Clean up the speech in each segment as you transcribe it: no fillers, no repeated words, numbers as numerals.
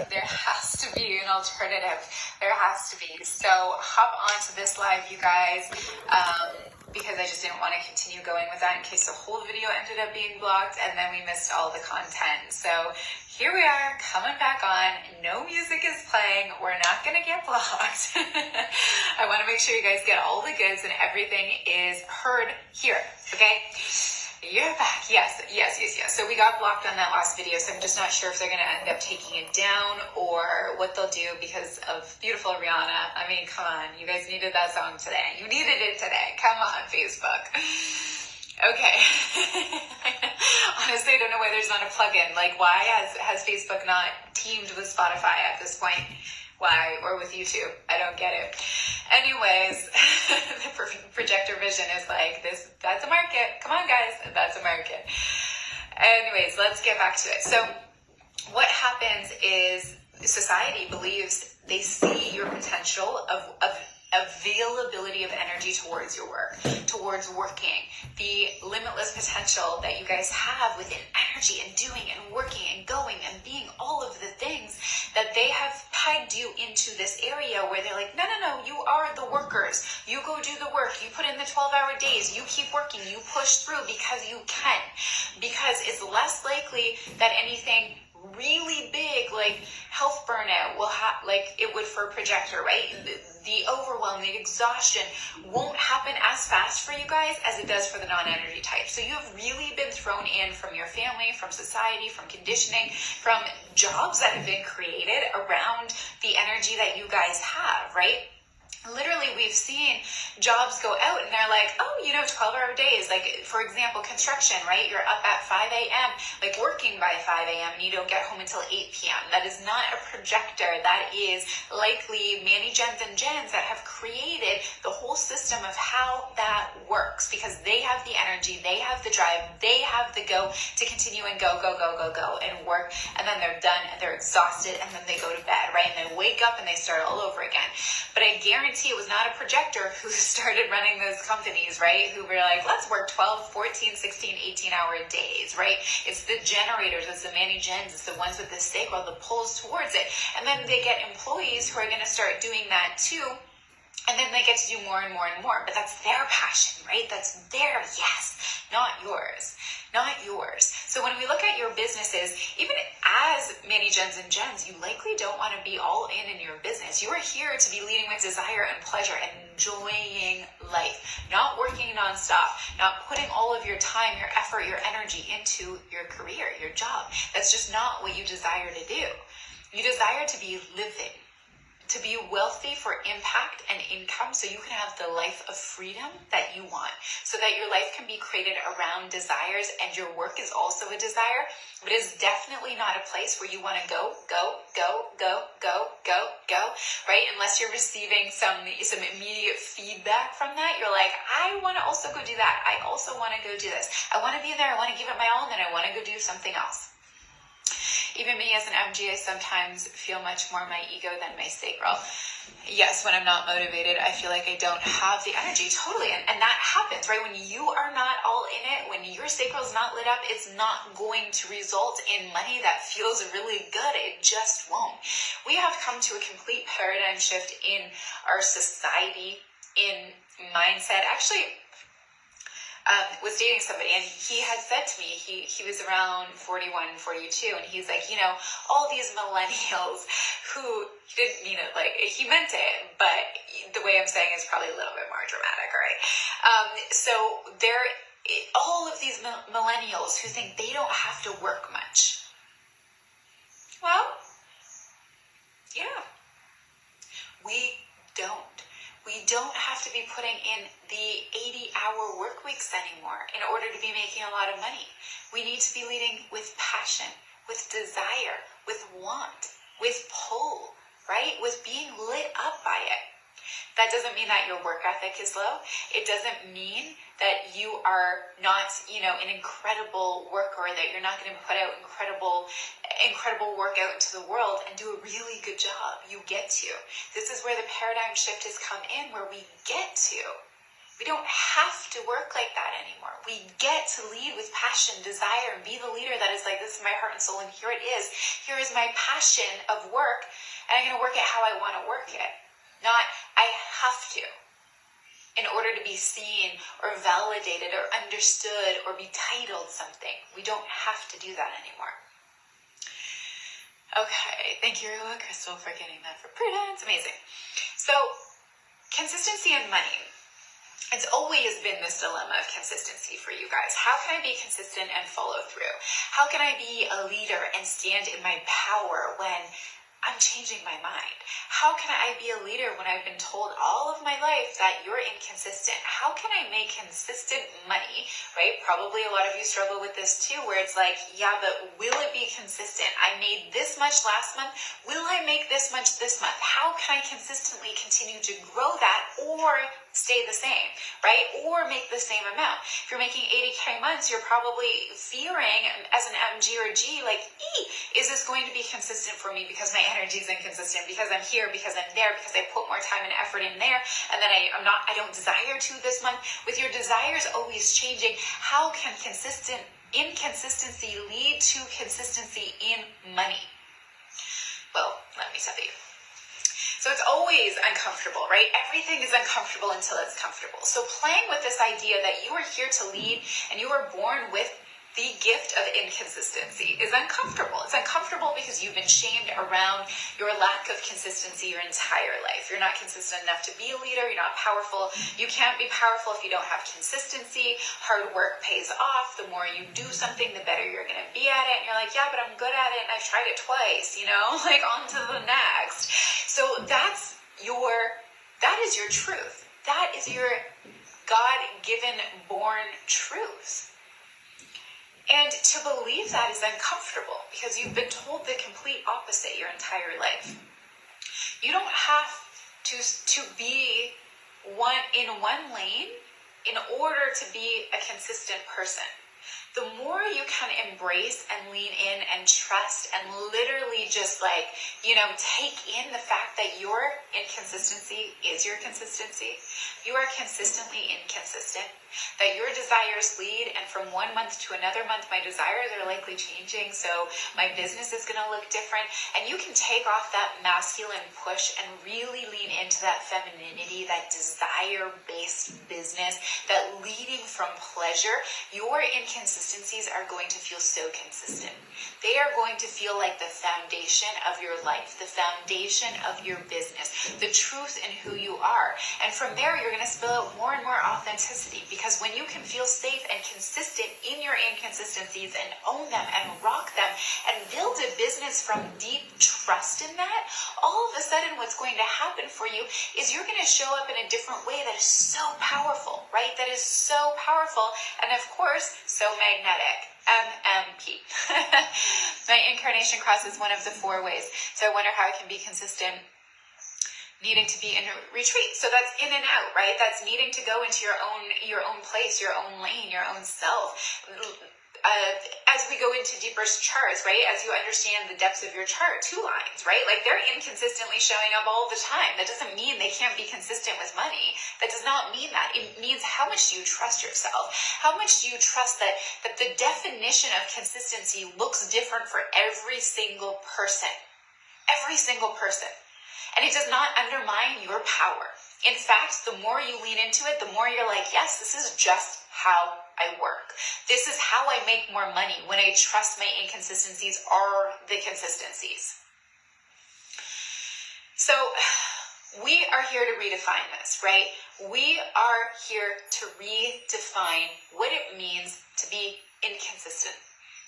There has to be an alternative. There has to be. So hop onto this live, you guys, because I just didn't want to continue going with that in case the whole video ended up being blocked and then we missed all the content. So here we are, coming back on. No music is playing. We're not going to get blocked. I want to make sure you guys get all the goods and everything is heard here, okay? You're back. Yes. So we got blocked on that last video, so I'm just not sure if they're going to end up taking it down or what they'll do because of beautiful Rihanna. I mean, come on. You guys needed that song today. You needed it today. Come on, Facebook. Okay. Honestly, I don't know why there's not a plugin. Like, why has Facebook not teamed with Spotify at this point? Why? Or with YouTube? I don't get it. Anyways, the projector vision is like this. That's a market. Come on, guys. That's a market. Anyways, let's get back to it. So what happens is society believes they see your potential of availability of energy towards your work, towards working, the limitless potential that you guys have within energy and doing and working and going and being all of the things that they have pegged you into this area where they're like, no, you are the workers. You go do the work. You put in the 12-hour days. You keep working. You push through because you can. Because it's less likely that anything really big like health burnout will have, like it would for a projector, right? The overwhelm, the exhaustion won't happen as fast for you guys as it does for the non-energy type. So you have really been thrown in from your family, from society, from conditioning, from jobs that have been created around the energy that you guys have, right? Literally, we've seen jobs go out and they're like, 12-hour days. Like, for example, construction, right? You're up at 5 a.m., like working by 5 a.m. and you don't get home until 8 p.m. That is not a projector. That is likely Manny, Jens, and Jens that have created the whole system of how that works because they have the energy, they have the drive, they have the go to continue and go and work. And then they're done and they're exhausted and then they go to bed, right? And they wake up and they start all over again. But I guarantee it was not a projector who started running those companies, right? Who were like, let's work 12, 14, 16, 18-hour days, right? It's the generators, it's the Manny Gens, it's the ones with the sacral, the pulls towards it. And then they get employees who are going to start doing that too. And then they get to do more and more and more. But that's their passion, right? That's their yes, not yours. Not yours. So when we look at your businesses, even as Manny Gens and Gens, you likely don't want to be all in your business. You are here to be leading with desire and pleasure and enjoying life, not working nonstop, not putting all of your time, your effort, your energy into your career, your job. That's just not what you desire to do. You desire to be living, to be wealthy for impact and income so you can have the life of freedom that you want, so that your life can be created around desires and your work is also a desire, but it's definitely not a place where you want to go, right? Unless you're receiving some immediate feedback from that. You're like, I want to also go do that. I also want to go do this. I want to be there. I want to give it my all, and then I want to go do something else. Even me as an MG, I sometimes feel much more my ego than my sacral. Yes, when I'm not motivated, I feel like I don't have the energy. Totally. And that happens, right? When you are not all in it, when your sacral is not lit up, it's not going to result in money that feels really good. It just won't. We have come to a complete paradigm shift in our society, in mindset. Actually, was dating somebody and he had said to me, he was around 41, 42, and he's like, all these millennials who, he didn't mean it like, he meant it, but the way I'm saying is probably a little bit more dramatic, right? So all of these millennials who think they don't have to work much. Well, yeah, we don't. We don't have to be putting in the 80-hour work weeks anymore in order to be making a lot of money. We need to be leading with passion, with desire, with want, with pull, right? With being lit up by it. That doesn't mean that your work ethic is low. It doesn't mean that you are not, an incredible worker, or that you're not going to put out incredible work out into the world and do a really good job. You get to. This is where the paradigm shift has come in, where we get to. We don't have to work like that anymore. We get to lead with passion, desire, and be the leader that is like, this is my heart and soul, and here it is. Here is my passion of work, and I'm going to work it how I want to work it. Not, I have to, in order to be seen or validated or understood or be titled something. We don't have to do that anymore. Okay, thank you, Crystal, for getting that for Prudence. Amazing. So, consistency and money. It's always been this dilemma of consistency for you guys. How can I be consistent and follow through? How can I be a leader and stand in my power when I'm changing my mind? How can I be a leader when I've been told all of my life that you're inconsistent? How can I make consistent money, right? Probably a lot of you struggle with this too, where it's like, yeah, but will it be consistent? I made this much last month. Will I make this much this month? How can I consistently continue to grow that or stay the same, right? Or make the same amount. If you're making 80K months, you're probably fearing as an MG or G, like, is this going to be consistent for me because my energy is inconsistent, because I'm here, because I'm there, because I put more time and effort in there, and then I don't desire to this month. With your desires always changing, how can inconsistency lead to consistency in money? Well, let me tell you. So it's always uncomfortable, right? Everything is uncomfortable until it's comfortable. So playing with this idea that you are here to lead and you are born with the gift of inconsistency is uncomfortable. It's uncomfortable because you've been shamed around your lack of consistency your entire life. You're not consistent enough to be a leader. You're not powerful. You can't be powerful if you don't have consistency. Hard work pays off. The more you do something, the better you're going to be at it. And you're like, yeah, but I'm good at it and I've tried it twice, like on to the next. So that is your truth. That is your God-given born truth. And to believe that is uncomfortable because you've been told the complete opposite your entire life. You don't have to be in one lane in order to be a consistent person. The more you can embrace and lean in and trust and literally just take in the fact that your inconsistency is your consistency. You are consistently inconsistent. That your desires lead, and from one month to another month, my desires are likely changing, so my business is going to look different. And you can take off that masculine push and really lean into that femininity, that desire-based business, that leading from pleasure. Your inconsistencies are going to feel so consistent. They are going to feel like the foundation of your life, the foundation of your business, the truth in who you are. And from there, you're going to spill out more and more authenticity, because when you can feel safe and consistent in your inconsistencies and own them and rock them and build a business from deep trust in that, all of a sudden what's going to happen for you is you're going to show up in a different way that is so powerful, right? That is so powerful and, of course, so magnetic. MMP. My incarnation cross is one of the 4 ways. So I wonder how I can be consistent needing to be in a retreat. So that's in and out, right? That's needing to go into your own place, your own lane, your own self. As we go into deeper charts, right? As you understand the depths of your chart, 2 lines, right? Like they're inconsistently showing up all the time. That doesn't mean they can't be consistent with money. That does not mean that. It means how much do you trust yourself? How much do you trust that the definition of consistency looks different for every single person? Every single person. And it does not undermine your power. In fact, the more you lean into it, the more you're like, yes, this is just how I work. This is how I make more money, when I trust my inconsistencies are the consistencies. So we are here to redefine this, right? We are here to redefine what it means to be inconsistent,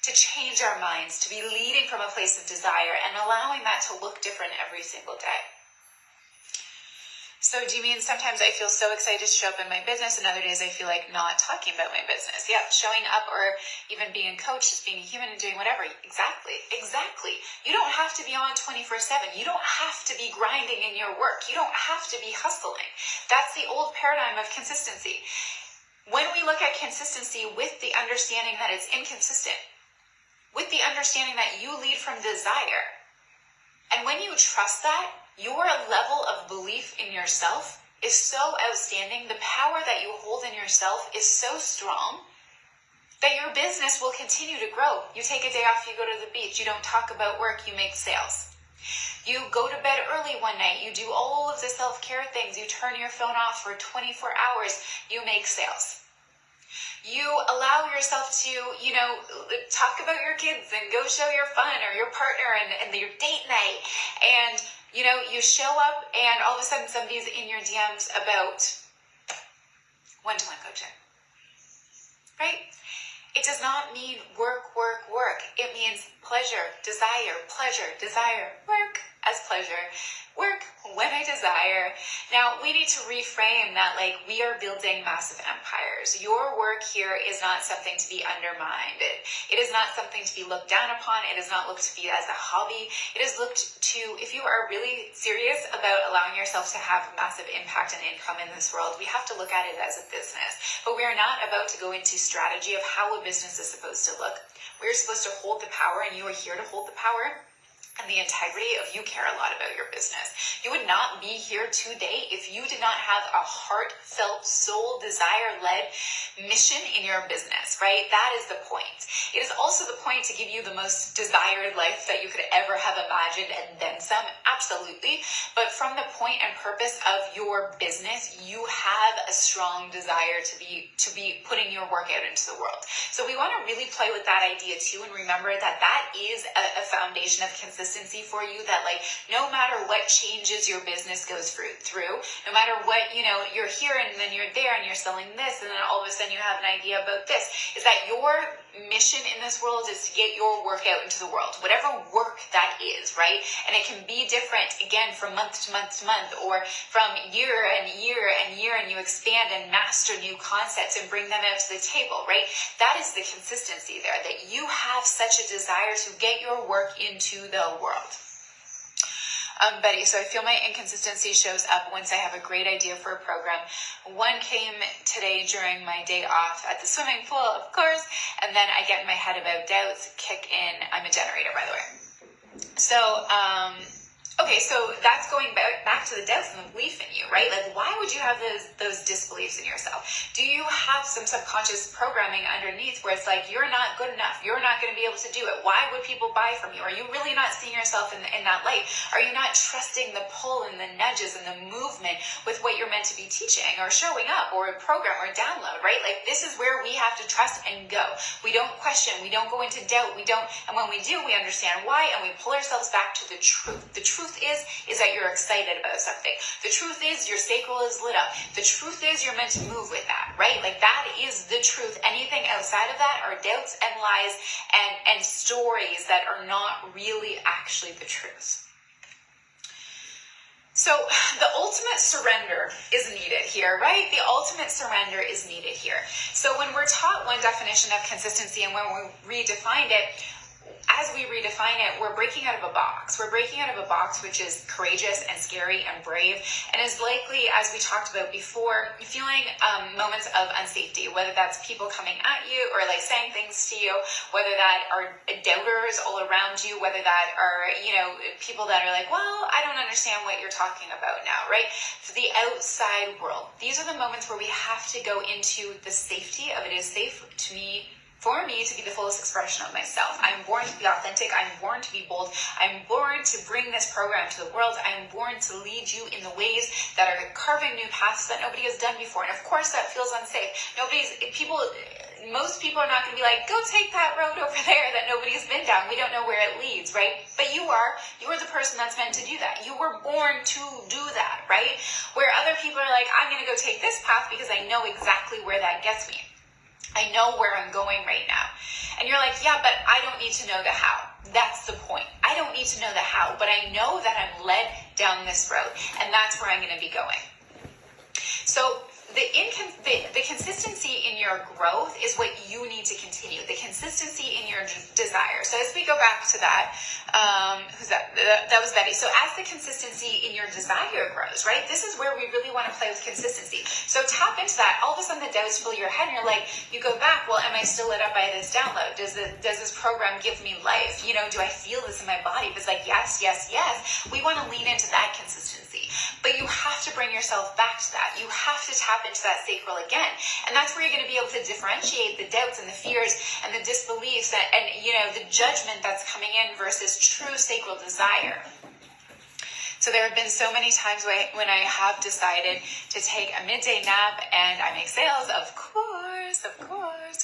to change our minds, to be leading from a place of desire and allowing that to look different every single day. So do you mean sometimes I feel so excited to show up in my business and other days I feel like not talking about my business? Yeah, showing up or even being a coach, just being a human and doing whatever. Exactly. You don't have to be on 24/7. You don't have to be grinding in your work. You don't have to be hustling. That's the old paradigm of consistency. When we look at consistency with the understanding that it's inconsistent, with the understanding that you lead from desire, and when you trust that, your level of belief in yourself is so outstanding. The power that you hold in yourself is so strong that your business will continue to grow. You take a day off, you go to the beach, you don't talk about work, you make sales. You go to bed early one night, you do all of the self-care things, you turn your phone off for 24 hours, you make sales. You allow yourself to, talk about your kids and go show your fun or your partner and your date night. And, you show up and all of a sudden somebody's in your DMs about one-to-one coaching, right? It does not mean work, work, work. It means pleasure, desire, work as pleasure, work when I desire. Now, we need to reframe that we are building massive empires. Your work here is not something to be undermined. It is not something to be looked down upon. It is not looked to be as a hobby. It is looked to, if you are really serious about allowing yourself to have massive impact and income in this world, we have to look at it as a business. But we are not about to go into strategy of how a business is supposed to look. We're supposed to hold the power, and you are here to hold the power and the integrity of you care a lot about your business. You would not be here today if you did not have a heartfelt, soul, desire-led mission in your business, right? That is the point. It is also the point to give you the most desired life that you could ever have imagined and then some, absolutely. But from the point and purpose of your business, you have a strong desire to be putting your work out into the world. So we want to really play with that idea too, and remember that is a foundation of consistency for you, that no matter what changes your business goes through, no matter what, you're here and then you're there and you're selling this and then all of a sudden you have an idea about this, is that your mission in this world is to get your work out into the world, whatever work that is, right? And it can be different, again, from month to month to month, or from year and year and year, and you expand and master new concepts and bring them out to the table, right? That is the consistency there, that you have such a desire to get your work into the world. Betty, so I feel my inconsistency shows up once I have a great idea for a program. One came today during my day off at the swimming pool, of course, and then I get in my head about doubts, kick in. I'm a generator, by the way. So, okay, so that's going back to the doubts and the belief in you, right? Why would you have those disbeliefs in yourself? Do you have some subconscious programming underneath where it's you're not good enough, you're not going to be able to do it? Why would people buy from you? Are you really not seeing yourself in that light? Are you not trusting the pull and the nudges and the movement with what you're meant to be teaching or showing up or a program or download, right? This is where we have to trust and go. We don't question, we don't go into doubt, and when we do, we understand why, and we pull ourselves back to the truth. The truth is that you're excited about something. The truth is your sacral is lit up. The truth is you're meant to move with that, right? That is the truth. Anything outside of that are doubts and lies and stories that are not really actually the truth. So the ultimate surrender is needed here, right? The ultimate surrender is needed here. So when we're taught one definition of consistency and when we redefined it, as we redefine it, we're breaking out of a box. We're breaking out of a box which is courageous and scary and brave, and is likely, as we talked about before, feeling moments of unsafety, whether that's people coming at you or saying things to you, whether that are doubters all around you, whether that are, people that are well, I don't understand what you're talking about now, right? For the outside world, these are the moments where we have to go into the safety of it is safe for me to be the fullest expression of myself. I'm born to be authentic. I'm born to be bold. I'm born to bring this program to the world. I'm born to lead you in the ways that are carving new paths that nobody has done before. And of course that feels unsafe. Most people are not going to be go take that road over there that nobody's been down. We don't know where it leads, right? But you are the person that's meant to do that. You were born to do that, right? Where other people are I'm going to go take this path because I know exactly where that gets me. I know where I'm going right now. And you're yeah, but I don't need to know the how. That's the point. I don't need to know the how, but I know that I'm led down this road, and that's where I'm going to be going. So the consistency in your growth is what you need to continue. The consistency in your desire. So as we go back to that, who's that? That was Betty. So as the consistency in your desire grows, right? This is where we really want to play with consistency. So tap into that. All of a sudden the doubts fill your head and you're like, you go back, well, am I still lit up by this download? Does this program give me life? You know, do I feel this in my body? If it's like, yes, yes, yes, we want to lean into that consistency. But you have to bring yourself back to that. You have to tap into that sacral again. And that's where you're going to be able to differentiate the doubts and the fears and the disbeliefs and you know, the judgment that's coming in versus true sacral desire. So there have been so many times when I have decided to take a midday nap and I make sales, of course,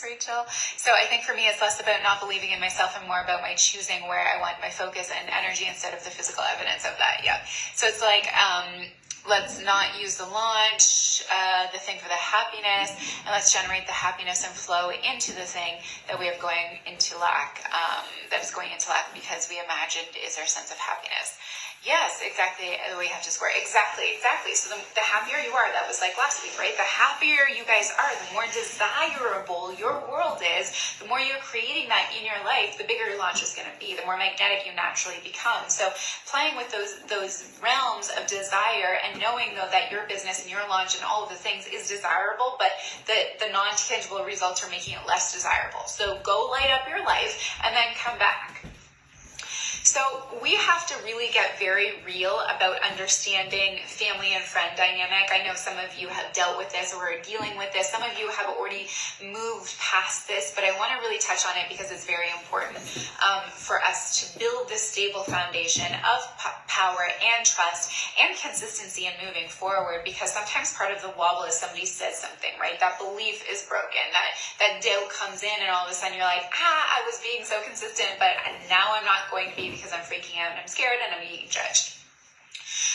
Rachel. So I think for me, it's less about not believing in myself and more about my choosing where I want my focus and energy instead of the physical evidence of that. Yeah. So it's like, let's not use the launch, the thing for the happiness, and let's generate the happiness and flow into the thing that we are going into lack, that is going into lack because we imagined is our sense of happiness. Yes, exactly. We have to square. Exactly. So the happier you are, that was like last week, right? The happier you guys are, the more desirable your world is, the more you're creating that in your life, the bigger your launch is going to be, the more magnetic you naturally become. So playing with those realms of desire and knowing though that your business and your launch and all of the things is desirable, but the non-tangible results are making it less desirable. So go light up your life and then come back. So we have to really get very real about understanding family and friend dynamic. I know some of you have dealt with this or are dealing with this. Some of you have already moved past this, but I want to really touch on it because it's very important for us to build this stable foundation of power and trust and consistency in moving forward, because sometimes part of the wobble is somebody says something, right? That belief is broken, that doubt comes in and all of a sudden you're like, I was being so consistent, but now I'm not going to be because I'm freaking out and I'm scared and I'm being judged.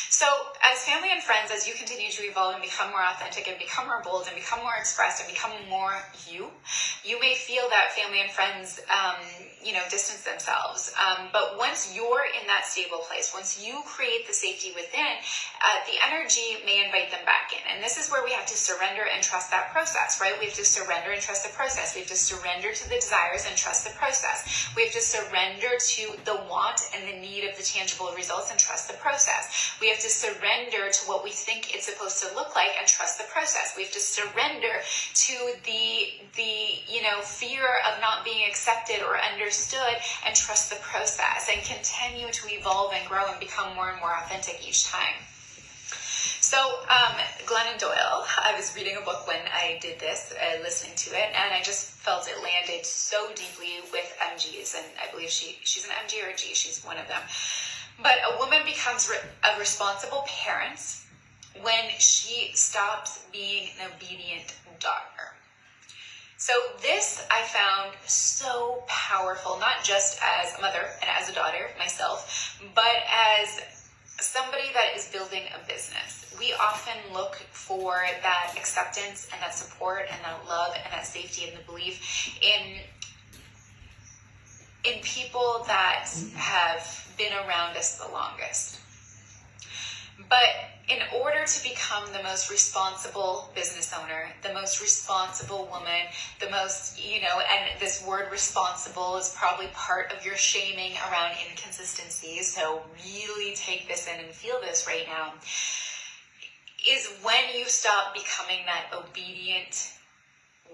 So as family and friends, as you continue to evolve and become more authentic and become more bold and become more expressed and become more you may feel that family and friends, distance themselves. But once you're in that stable place, once you create the safety within, the energy may invite them back in. And this is where we have to surrender and trust that process, right? We have to surrender and trust the process. We have to surrender to the desires and trust the process. We have to surrender to the want and the need of the tangible results and trust the process. We have to surrender to what we think it's supposed to look like and trust the process. We have to surrender to the fear of not being accepted or understood and trust the process and continue to evolve and grow and become more and more authentic each time. So Glennon Doyle, I was reading a book when I did this, listening to it, and I just felt it landed so deeply with MGs, and I believe she's an MG or a G, she's one of them. But a woman becomes a responsible parent when she stops being an obedient daughter. So this I found so powerful, not just as a mother and as a daughter myself, but as somebody that is building a business. We often look for that acceptance and that support and that love and that safety and the belief in people that have been around us the longest. But in order to become the most responsible business owner, the most responsible woman, the most, and this word responsible is probably part of your shaming around inconsistencies, so really take this in and feel this right now, is when you stop becoming that obedient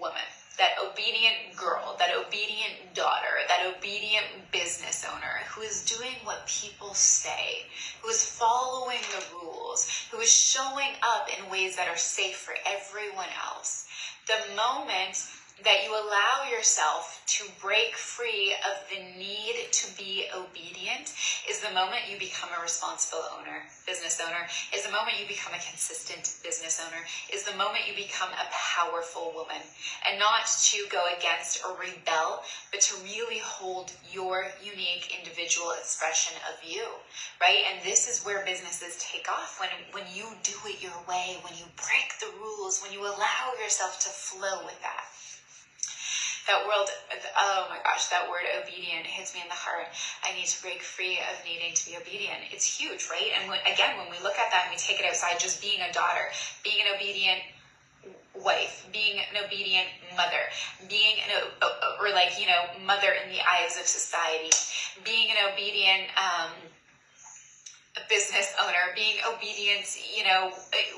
woman, that obedient girl, that obedient daughter, that obedient business owner who is doing what people say, who is following the rules, who is showing up in ways that are safe for everyone else. The moment that you allow yourself to break free of the need to be obedient is the moment you become a responsible business owner, is the moment you become a consistent business owner, is the moment you become a powerful woman. And not to go against or rebel, but to really hold your unique individual expression of you, right? And this is where businesses take off, when you do it your way, when you break the rules, when you allow yourself to flow with that. That word obedient hits me in the heart. I need to break free of needing to be obedient. It's huge, right? And when we look at that and we take it outside, just being a daughter, being an obedient wife, being an obedient mother, being mother in the eyes of society, being an obedient business owner, being obedient,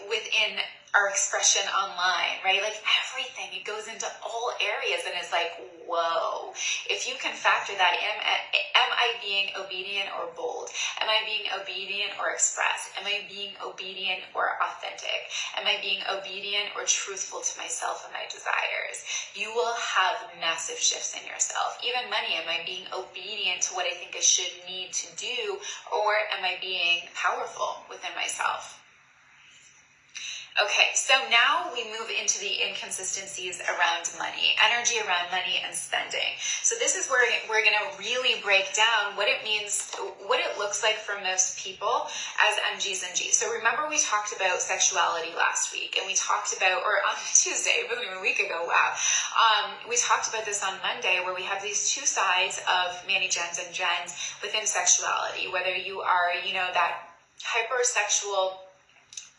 within our expression online, right? Like everything, it goes into all areas, and it's like, whoa, if you can factor that, am I being obedient or bold? Am I being obedient or express? Am I being obedient or authentic? Am I being obedient or truthful to myself and my desires? You will have massive shifts in yourself. Even money, am I being obedient to what I think I should need to do, or am I being powerful within myself? Okay, so now we move into the inconsistencies around money, energy around money and spending. So this is where we're going to really break down what it means, what it looks like for most people as MGs and Gs. So remember we talked about sexuality last week, and we talked about, or on Tuesday, it wasn't even a week ago, wow. We talked about this on Monday, where we have these two sides of Manny Gens and Gens within sexuality, whether you are, that hypersexual,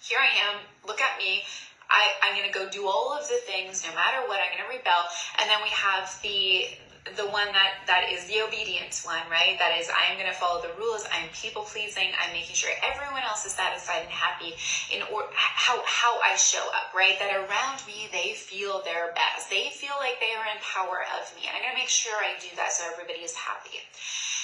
here I am, look at me, I'm going to go do all of the things, no matter what, I'm going to rebel. And then we have the one that is the obedience one, right? That is, I'm going to follow the rules, I'm people pleasing, I'm making sure everyone else is satisfied and happy in how I show up, right? That around me, they feel their best. They feel like they are in power of me. And I'm going to make sure I do that so everybody is happy.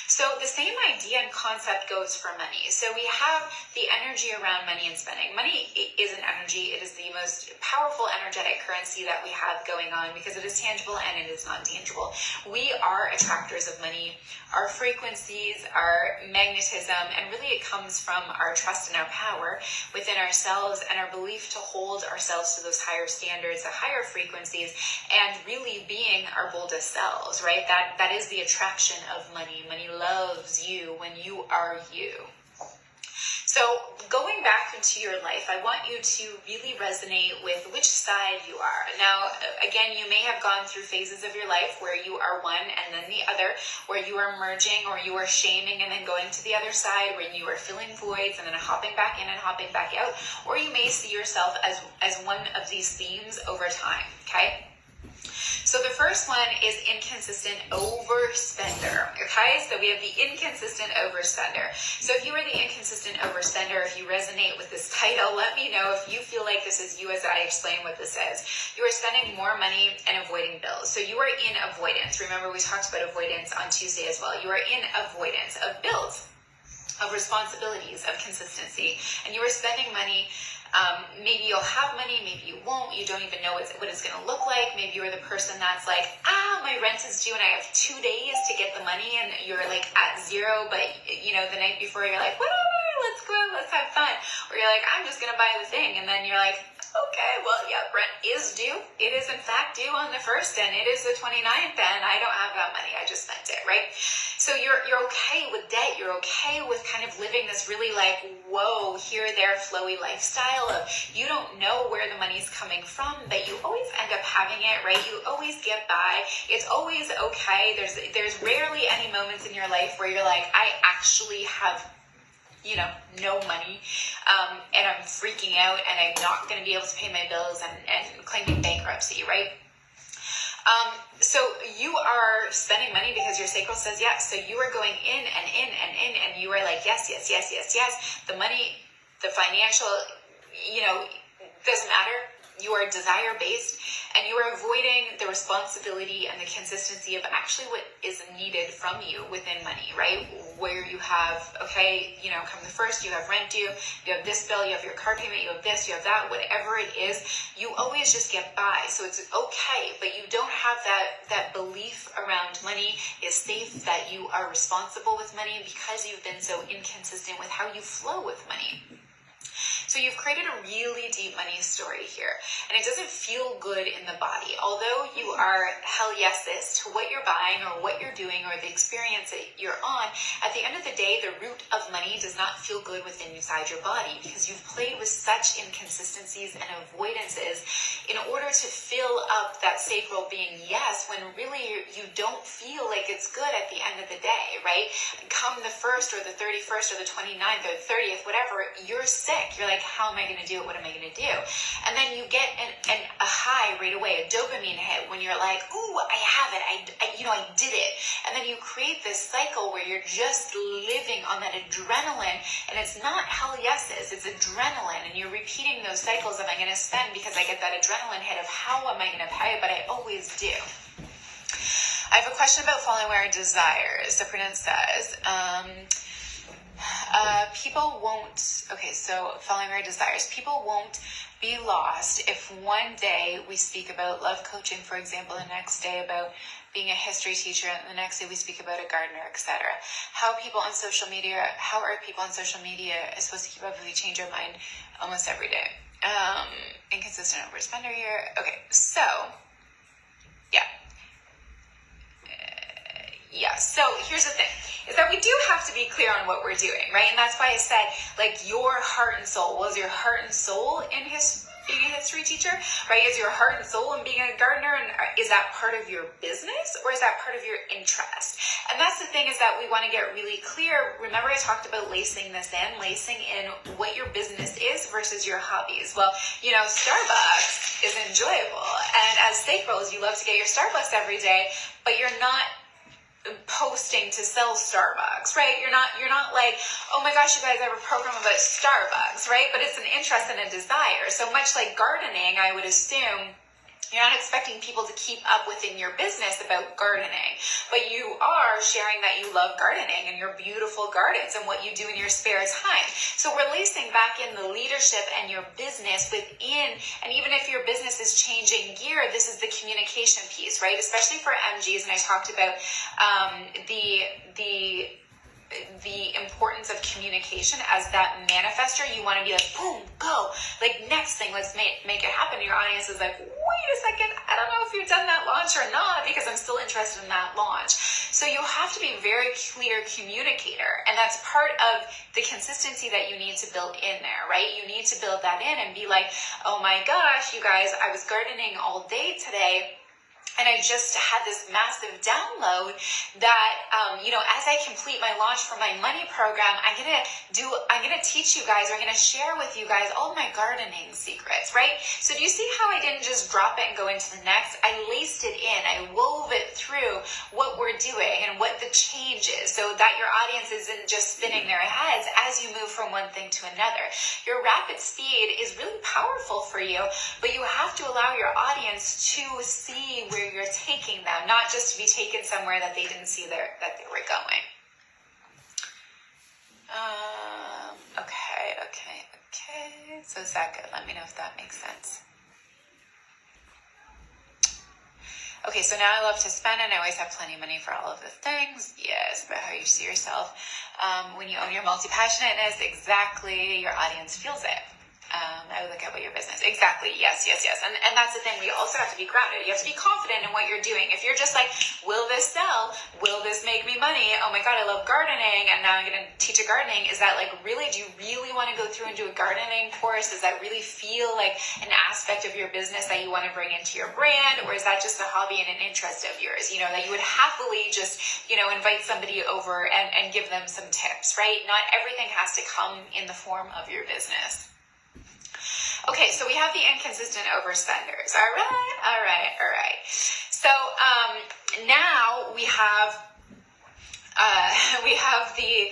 So the same idea and concept goes for money. So we have the energy around money and spending. Money is an energy. It is the most powerful energetic currency that we have going on, because it is tangible and it is non-tangible. We are attractors of money. Our frequencies, our magnetism, and really it comes from our trust and our power within ourselves and our belief to hold ourselves to those higher standards, the higher frequencies, and really being our boldest selves, right? That is the attraction of money. Money loves you when you are you. So going back into your life, I want you to really resonate with which side you are. Now, again, you may have gone through phases of your life where you are one and then the other, where you are merging or you are shaming and then going to the other side, when you are filling voids and then hopping back in and hopping back out. Or you may see yourself as one of these themes over time, okay? So the first one is inconsistent overspender, okay? So we have the inconsistent overspender. So if you are the inconsistent overspender, if you resonate with this title, let me know if you feel like this is you as I explain what this is. You are spending more money and avoiding bills. So you are in avoidance. Remember, we talked about avoidance on Tuesday as well. You are in avoidance of bills, of responsibilities, of consistency, and you are spending money. Maybe you'll have money, maybe you won't. You don't even know what it's going to look like. Maybe you're the person that's like, my rent is due and I have 2 days to get the money, and you're like at zero, but the night before you're like, whatever, let's go out, let's have fun. Or you're like, I'm just going to buy the thing. And then you're like, okay, well, yeah, rent is due. It is in fact due on the 1st, and it is the 29th, and I don't have that money. I just spent it, right? So you're okay with debt. You're okay with kind of living this really like, whoa, here, there, flowy lifestyle of you don't know where the money's coming from, but you always end up having it, right? You always get by. It's always okay. There's rarely any moments in your life where you're like, I actually have no money, and I'm freaking out and I'm not going to be able to pay my bills and claiming bankruptcy, right? So you are spending money because your sacral says yes. So you are going in and in and in, and you are like, yes, yes, yes, yes, yes. The money, the financial, doesn't matter. You are desire-based, and you are avoiding the responsibility and the consistency of actually what is needed from you within money, right? Where you have, come the 1st, you have rent due, you have this bill, you have your car payment, you have this, you have that, whatever it is, you always just get by. So it's okay, but you don't have that belief around money is safe, that you are responsible with money because you've been so inconsistent with how you flow with money. So you've created a really deep money story here, and it doesn't feel good in the body. Although you are hell yeses to what you're buying or what you're doing or the experience that you're on, at the end of the day, the root of money does not feel good within inside your body, because you've played with such inconsistencies and avoidances in order to fill up that sacral being yes, when really you don't feel like it's good at the end of the day, right? Come the 1st or the 31st or the 29th or the 30th, whatever, you're sick. You're like, like, how am I going to do it? What am I going to do? And then you get a high right away, a dopamine hit when you're like, ooh, I have it. I did it. And then you create this cycle where you're just living on that adrenaline, and it's not hell yeses, it's adrenaline, and you're repeating those cycles. Am I going to spend because I get that adrenaline hit of how am I going to pay? But I always do. I have a question about following our desires. Sabrina says, following our desires. People won't be lost if one day we speak about love coaching, for example, the next day about being a history teacher, and the next day we speak about a gardener, etc. How are people on social media supposed to keep up if we change our mind almost every day? Inconsistent overspender here. Okay, so, yeah. So here's the thing, is that we do have to be clear on what we're doing, right? And that's why I said, like, your heart and soul. Was your heart and soul in being a history teacher, right? Is your heart and soul in being a gardener, and is that part of your business, or is that part of your interest? And that's the thing, is that we want to get really clear. Remember, I talked about lacing in what your business is versus your hobbies. Well, Starbucks is enjoyable, and as steak rolls, you love to get your Starbucks every day, but you're not posting to sell Starbucks, right? You're not like, oh my gosh, you guys, I have a program about Starbucks, right? But it's an interest and a desire. So much like gardening, I would assume you're not expecting people to keep up within your business about gardening, but you are sharing that you love gardening and your beautiful gardens and what you do in your spare time. So we're lacing back in the leadership and your business within, and even if your business is changing gear, this is the communication piece, right? Especially for MGs, and I talked about the importance of communication as that manifester. You want to be like, boom, go, like, next thing, let's make it happen. Your audience is like, wait a second, I don't know if you've done that launch or not, because I'm still interested in that launch. So you have to be a very clear communicator, and that's part of the consistency that you need to build in there, right? You need to build that in and be like, oh my gosh, you guys, I was gardening all day today, and I just had this massive download that, as I complete my launch for my money program, I'm going to teach you guys, or I'm going to share with you guys all my gardening secrets, right? So do you see how I didn't just drop it and go into the next? I laced it in. I wove it through what we're doing and what the change is, so that your audience isn't just spinning their heads as you move from one thing to another. Your rapid speed is really powerful for you, but you have to allow your audience to see where you're taking them, not just to be taken somewhere that they didn't see that they were going. Okay. So is that good? Let me know if that makes sense. Okay, so now I love to spend, and I always have plenty of money for all of the things. Yes, about how you see yourself. When you own your multi-passionateness, exactly, your audience feels it. I would look at what your business, exactly, yes. And that's the thing, we also have to be grounded. You have to be confident in what you're doing. If you're just like, will this sell? Will this make me money? Oh my God, I love gardening, and now I'm going to teach a gardening. Is that like, really, do you really want to go through and do a gardening course? Does that really feel like an aspect of your business that you want to bring into your brand? Or is that just a hobby and an interest of yours, that you would happily just, invite somebody over and give them some tips, right? Not everything has to come in the form of your business. Okay, so we have the inconsistent overspenders. All right. So now we have the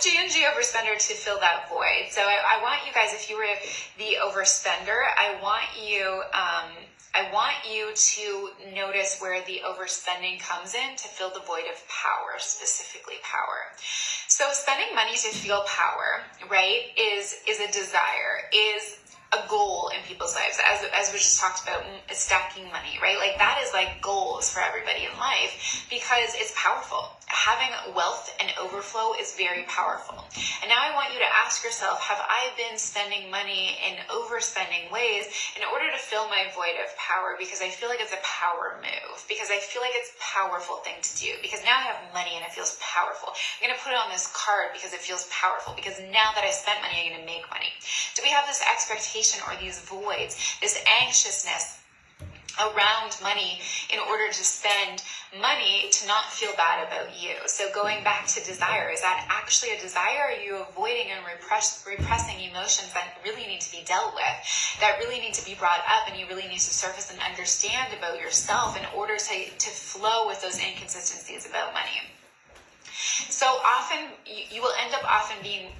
MG overspender to fill that void. So I want you guys, if you were the overspender, I want you to notice where the overspending comes in to fill the void of power, specifically power. So spending money to feel power, right, is a desire, is a goal in people's lives, as we just talked about, stacking money, right? Like, that is like goals for everybody in life, because it's powerful. Having wealth and overflow is very powerful. And now I want you to ask yourself, have I been spending money in overspending ways in order to fill my void of power? Because I feel like it's a power move, because I feel like it's a powerful thing to do, because now I have money and it feels powerful. I'm going to put it on this card because it feels powerful, because now that I spent money, I'm going to make money. Do we have this expectation or these voids, this anxiousness around money in order to spend money to not feel bad about you. So going back to desire, is that actually a desire? Are you avoiding and repressing emotions that really need to be dealt with, that really need to be brought up, and you really need to surface and understand about yourself in order to flow with those inconsistencies about money? So often you will end up often being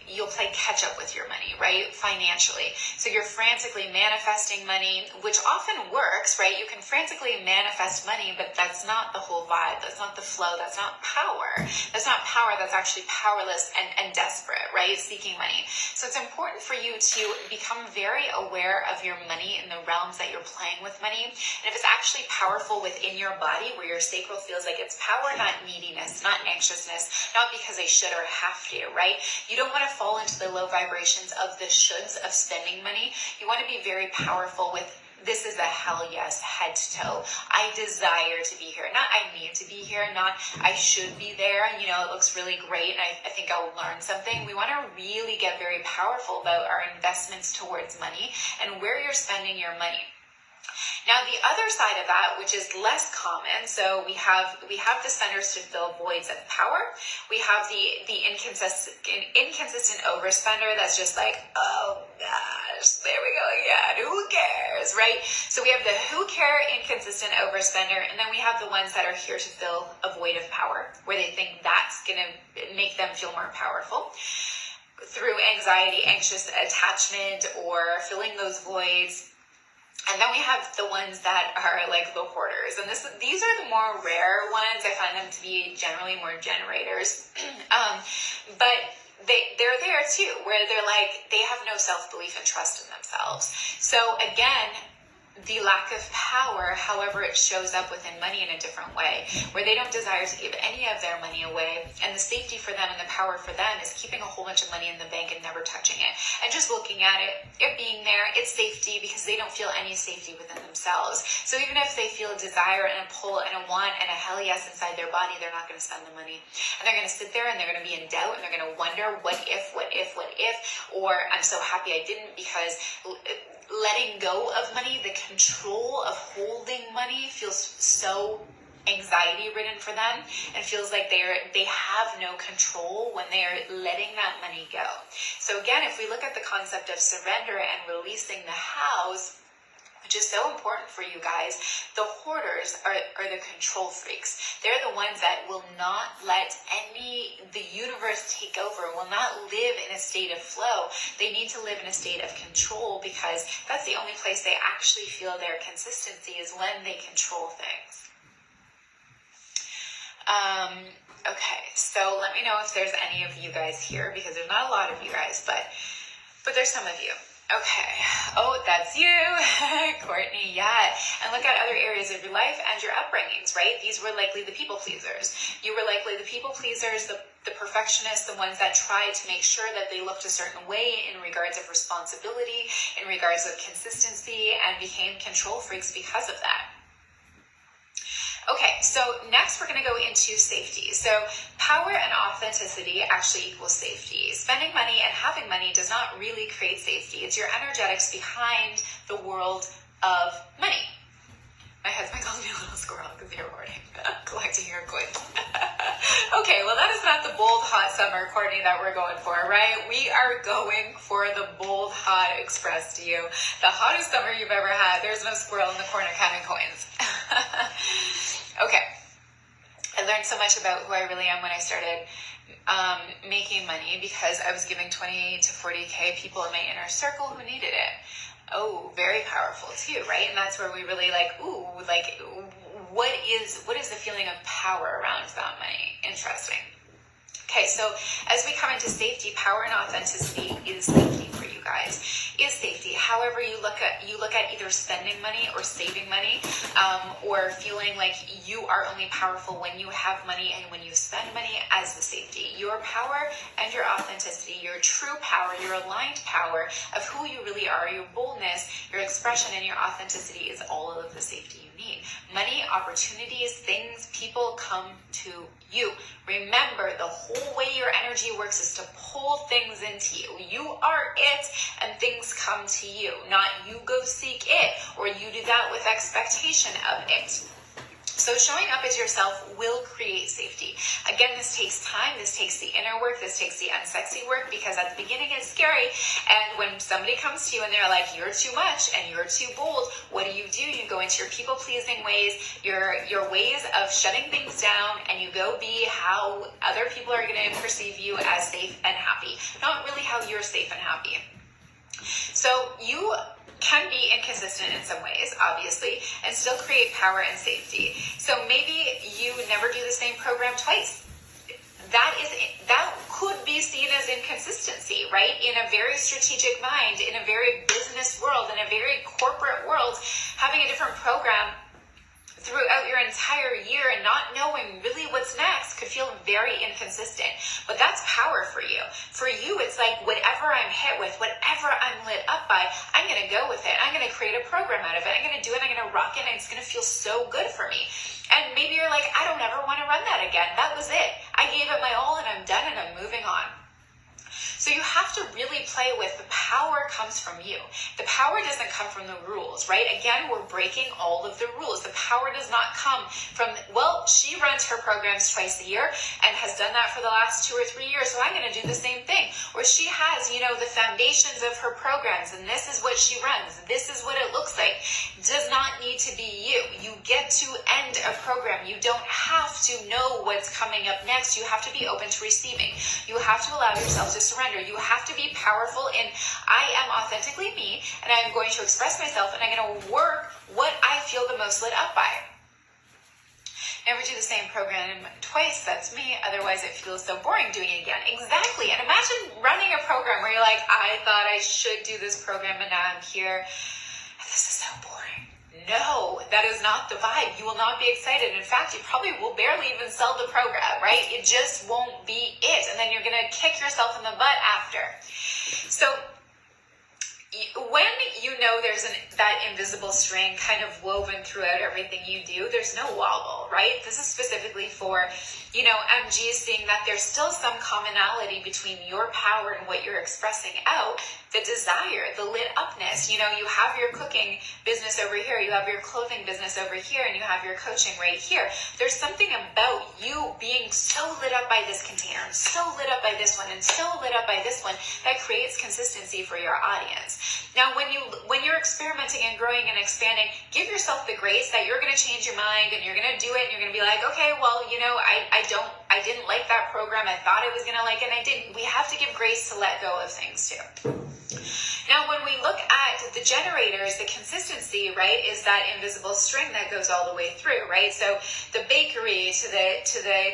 you'll play catch up with your money, right? Financially. So you're frantically manifesting money, which often works, right? You can frantically manifest money, but that's not the whole vibe. That's not the flow. That's not power. That's not power. That's actually powerless and desperate, right? Seeking money. So it's important for you to become very aware of your money in the realms that you're playing with money. And if it's actually powerful within your body, where your sacral feels like it's power, not neediness, not anxiousness, not because I should or have to, right? You don't want to fall into the low vibrations of the shoulds of spending money. You want to be very powerful with, this is a hell yes, head to toe. I desire to be here. Not I need to be here, not I should be there. You know, it looks really great and I think I'll learn something. We want to really get very powerful about our investments towards money and where you're spending your money. Now, the other side of that, which is less common, so we have the centers to fill voids of power. We have the inconsistent overspender that's just like, oh gosh, there we go again. Who cares, right? So we have the who care inconsistent overspender, and then we have the ones that are here to fill a void of power, where they think that's going to make them feel more powerful through anxiety, anxious attachment, or filling those voids. And then we have the ones that are like the hoarders. And these are the more rare ones. I find them to be generally more generators. But they're there too, where they're like, they have no self-belief and trust in themselves. So again, the lack of power, however it shows up within money in a different way, where they don't desire to give any of their money away, and the safety for them and the power for them is keeping a whole bunch of money in the bank and never touching it, and just looking at it being there. It's safety because they don't feel any safety within themselves. So even if they feel a desire and a pull and a want and a hell yes inside their body, they're not going to spend the money, and they're going to sit there and they're going to be in doubt and they're going to wonder what if, or I'm so happy I didn't, because letting go of money, the control of holding money feels so anxiety ridden for them, and feels like they have no control when they're letting that money go. So again, if we look at the concept of surrender and releasing the house, which is so important for you guys, the hoarders are the control freaks. They're the ones that will not let the universe take over, will not live in a state of flow. They need to live in a state of control, because that's the only place they actually feel their consistency, is when they control things. Okay, so let me know if there's any of you guys here, because there's not a lot of you guys, but there's some of you. Okay. Oh, that's you, Courtney. Yeah. And look at other areas of your life and your upbringings, right? These were likely the people pleasers. You were likely the people pleasers, the perfectionists, the ones that tried to make sure that they looked a certain way in regards of responsibility, in regards of consistency, and became control freaks because of that. Okay, so next we're going to go into safety. So power and authenticity actually equals safety. Spending money and having money does not really create safety. It's your energetics behind the world of money. My husband calls me a little squirrel because you're hoarding, collecting your coins. Okay, well that is not the bold, hot summer, Courtney, that we're going for, right? We are going for the bold, hot express to you. The hottest summer you've ever had. There's no squirrel in the corner counting coins. Okay, I learned so much about who I really am when I started making money, because I was giving 20 to 40K people in my inner circle who needed it. Oh, very powerful too, right? And that's where we really what is the feeling of power around that money? Interesting. Okay, so as we come into safety, power and authenticity is safety for you guys, is safety. However you look at either spending money or saving money, or feeling like you are only powerful when you have money and when you spend money, as the safety. Your power and your authenticity, your true power, your aligned power of who you really are, your boldness, your expression, and your authenticity is all of the safety you need. Money, opportunities, things, people come to you. Remember, the whole way your energy works is to pull things into you. You are it, and things come to you, not you go seek it, or you do that with expectation of it. So showing up as yourself will create safety. Again, this takes time. This takes the inner work. This takes the unsexy work, because at the beginning it's scary. And when somebody comes to you and they're like, you're too much and you're too bold, what do? You go into your people-pleasing ways, your ways of shutting things down, and you go be how other people are going to perceive you as safe and happy. Not really how you're safe and happy. So you can be inconsistent in some ways, obviously, and still create power and safety. So maybe you never do the same program twice. That could be seen as inconsistency, right? In a very strategic mind, in a very business world, in a very corporate world, having a different program throughout your entire year and not knowing really what's next could feel very inconsistent. But that's power for you. For you, it's like whatever I'm hit with, whatever I'm lit up by, I'm going to go with it. I'm going to create a program out of it. I'm going to do it. I'm going to rock it. And it's going to feel so good for me. And maybe you're like, I don't ever want to run that again. That was it. I gave it my all and I'm done and I'm moving on. So you have to really play with the power comes from you. The power doesn't come from the rules, right? Again, we're breaking all of the rules. The power does not come from, well, she runs her programs twice a year and has done that for the last 2 or 3 years, so I'm going to do the same thing. Or she has, the foundations of her programs, and this is what she runs. This is what it looks like. It does not need to be you. You get to end a program. You don't have to know what's coming up next. You have to be open to receiving. You have to allow yourself to surrender. You have to be powerful in, I am authentically me, and I'm going to express myself, and I'm going to work what I feel the most lit up by. Never do the same program twice, that's me, otherwise it feels so boring doing it again. Exactly, and imagine running a program where you're like, I thought I should do this program, and now I'm here, and this is so boring. No, that is not the vibe. You will not be excited. In fact, you probably will barely even sell the program, right? It just won't be it. And then you're going to kick yourself in the butt after. So when you know there's that invisible string kind of woven throughout everything you do, there's no wobble, right? This is specifically for, MGs, seeing that there's still some commonality between your power and what you're expressing out, the desire, the lit upness. You have your cooking business over here, you have your clothing business over here, and you have your coaching right here. There's something about you being so lit up by this container, and so lit up by this one, and so lit up by this one, that creates consistency for your audience. Now, when you're experimenting and growing and expanding, give yourself the grace that you're going to change your mind and you're going to do it, and you're going to be like, okay, well, I didn't like that program. I thought I was going to like it, and I didn't. We have to give grace to let go of things too. Now, when we look at the generators, the consistency, right, is that invisible string that goes all the way through, right? So the bakery to the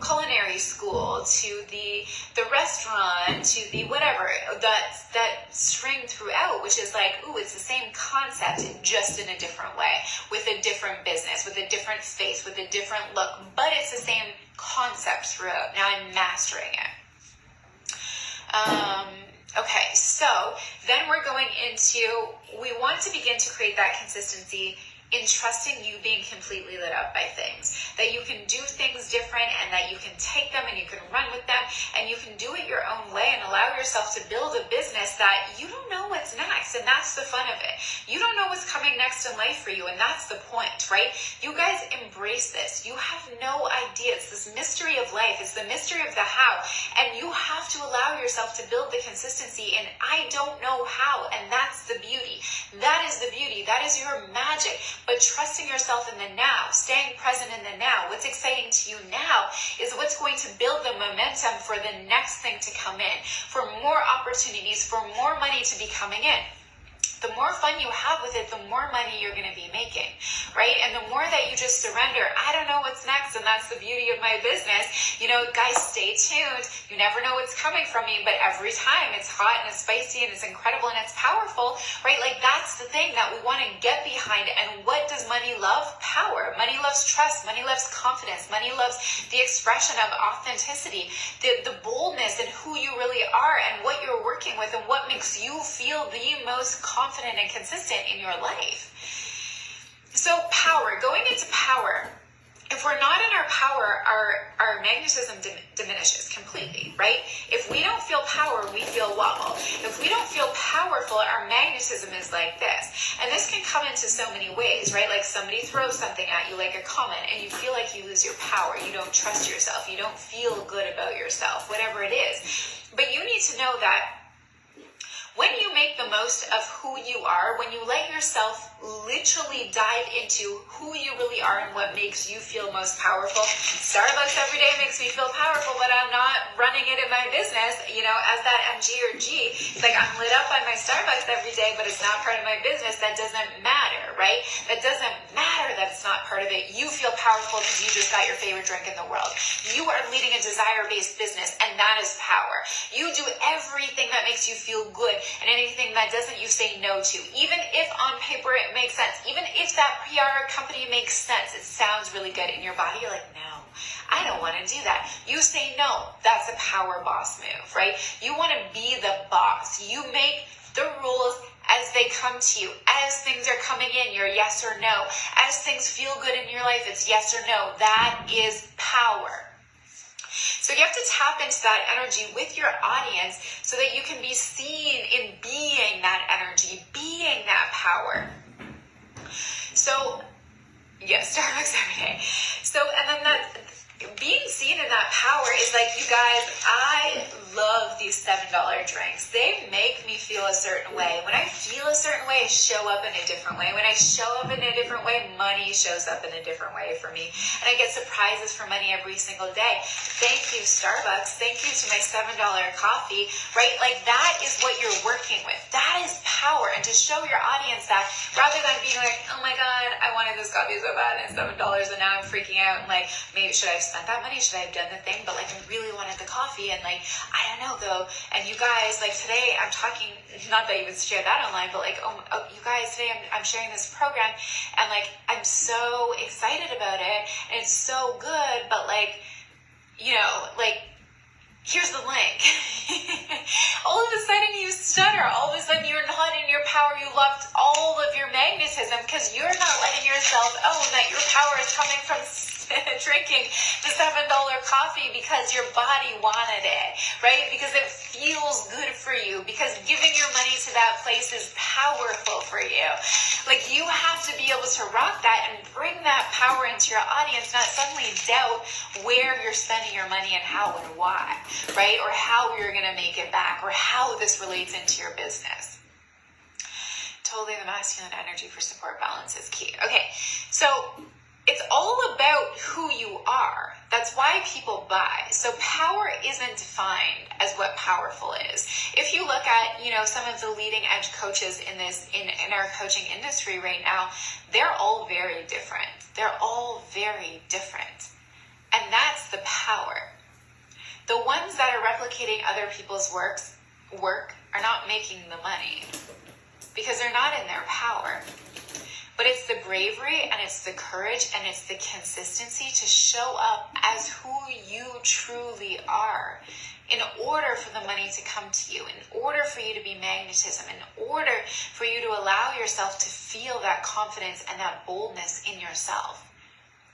culinary school, to the restaurant, to the whatever, that string throughout, which is like, ooh, it's the same concept, just in a different way, with a different business, with a different face, with a different look, but it's the same concept throughout. Now I'm mastering it. Okay, so then we're going into, we want to begin to create that consistency in trusting you being completely lit up by things, that you can do things different, and that you can take them and you can run with them, and you can do it your own way and allow yourself to build a business that you don't know what's next, and that's the fun of it. You don't know what's coming next in life for you, and that's the point, right? You guys embrace this. You have no idea. It's this mystery of life. It's the mystery of the how, and you have to allow yourself to build the consistency, and I don't know how, and that's the beauty. That is the beauty. That is your magic. But trusting yourself in the now, staying present in the now. What's exciting to you now is what's going to build the momentum for the next thing to come in, for more opportunities, for more money to be coming in. The more fun you have with it, the more money you're going to be making, right? And the more that you just surrender, I don't know what's next, and that's the beauty of my business. Guys, stay tuned. You never know what's coming from me, but every time it's hot and it's spicy and it's incredible and it's powerful, right? Like, that's the thing that we want to get behind. And what does money love? Power. Money loves trust. Money loves confidence. Money loves the expression of authenticity, the boldness in who you really are and what you're working with and what makes you feel the most confident and consistent in your life. So power, going into power. If we're not in our power, our magnetism diminishes completely, right? If we don't feel power, we feel wobble. If we don't feel powerful, our magnetism is like this. And this can come into so many ways, right? Like somebody throws something at you, like a comment, and you feel like you lose your power. You don't trust yourself. You don't feel good about yourself, whatever it is. But you need to know that when you make the most of who you are, when you let yourself literally dive into who you really are and what makes you feel most powerful. Starbucks every day makes me feel powerful, but I'm not running it in my business, as that MG or G. It's like I'm lit up by my Starbucks every day, but it's not part of my business. That doesn't matter, right? That doesn't matter that it's not part of it. You feel powerful because you just got your favorite drink in the world. You are leading a desire-based business, and that is power. You do everything that makes you feel good, and anything that doesn't, you say no to. Even if on paper it makes sense, even if that PR company makes sense, it sounds really good in your body, you're like, no, I don't want to do that. You say no. That's a power boss move, right? You want to be the boss. You make the rules as they come to you. As things are coming in, you're yes or no. As things feel good in your life, it's yes or no. That is power. So you have to tap into that energy with your audience so that you can be seen in being that energy, being that power. So, yes, Starbucks every day. So, and then that being seen in that power is like, you guys, I love these $7 drinks. They make me feel a certain way. When I feel a certain way, I show up in a different way. When I show up in a different way, money shows up in a different way for me. And I get surprises for money every single day. Thank you, Starbucks. Thank you to my $7 coffee, right? Like that is what you're working with. That is power. And to show your audience that, rather than being like, oh my God, I wanted this coffee so bad and it's $7 and now I'm freaking out. And like, maybe should I have spent that money? Should I have done the thing? But like, I really wanted the coffee and like, I don't know though. And you guys, like today I'm talking, not that you would share that online, but like, oh you guys, today I'm sharing this program and like, I'm so excited about it and it's so good, but like, like, here's the link. All of a sudden you stutter. All of a sudden you're not in your power. You lost all of your magnetism because you're not letting yourself own that your power is coming from drinking the $7 coffee because your body wanted it, right? Because it feels good for you, because giving your money to that place is powerful for you. Like you have to be able to rock that and bring that power into your audience, not suddenly doubt where you're spending your money and how and why, right? Or how you're going to make it back, or how this relates into your business. Totally, the masculine energy for support balance is key. Okay, so it's all about who you are. That's why people buy. So power isn't defined as what powerful is. If you look at, some of the leading edge coaches in our coaching industry right now, they're all very different. They're all very different. And that's the power. The ones that are replicating other people's work are not making the money because they're not in their power. But it's the bravery and it's the courage and it's the consistency to show up as who you truly are in order for the money to come to you, in order for you to be magnetism, in order for you to allow yourself to feel that confidence and that boldness in yourself.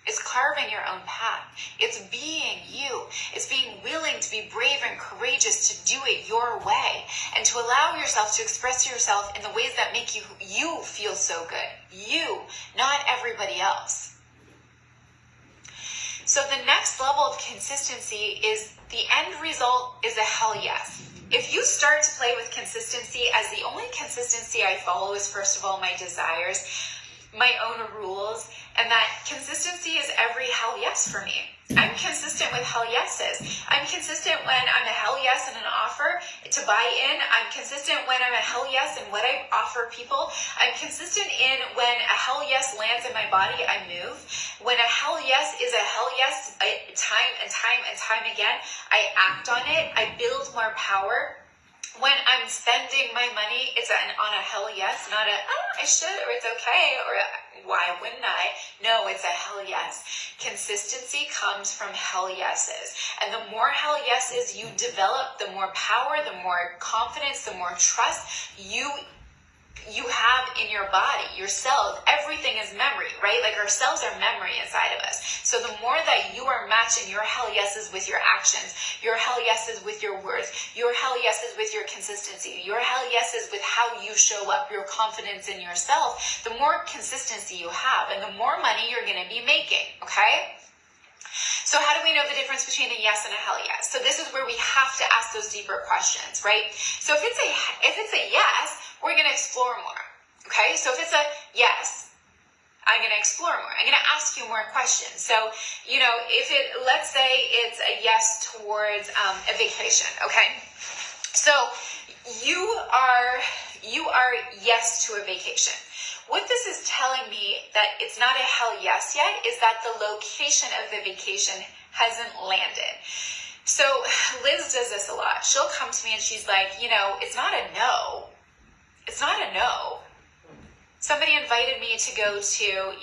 It's carving your own path. It's being you. It's being willing to be brave and courageous to do it your way and to allow yourself to express yourself in the ways that make you feel so good. You, not everybody else. So the next level of consistency is the end result is a hell yes. If you start to play with consistency as the only consistency I follow is, first of all, my desires, my own rules, and that consistency is every hell yes for me. I'm consistent with hell yeses. I'm consistent when I'm a hell yes in an offer to buy in. I'm consistent when I'm a hell yes in what I offer people. I'm consistent in when a hell yes lands in my body, I move. When a hell yes is a hell yes, time and time and time again, I act on it. I build more power. When I'm spending my money, it's on a hell yes, not a, I should, or it's okay, or why wouldn't I? No, it's a hell yes. Consistency comes from hell yeses. And the more hell yeses you develop, the more power, the more confidence, the more trust you you have in your body, your cells, everything is memory, right? Like our cells are memory inside of us. So the more that you are matching your hell yeses with your actions, your hell yeses with your words, your hell yeses with your consistency, your hell yeses with how you show up, your confidence in yourself, the more consistency you have and the more money you're going to be making, okay? So how do we know the difference between a yes and a hell yes? So this is where we have to ask those deeper questions, right? So if it's a yes, we're going to explore more, okay? So if it's a yes, I'm going to explore more. I'm going to ask you more questions. So, let's say it's a yes towards a vacation, okay? So you are yes to a vacation. What this is telling me that it's not a hell yes yet is that the location of the vacation hasn't landed. So Liz does this a lot. She'll come to me and she's like, it's not a no. It's not a no. Somebody invited me to go to,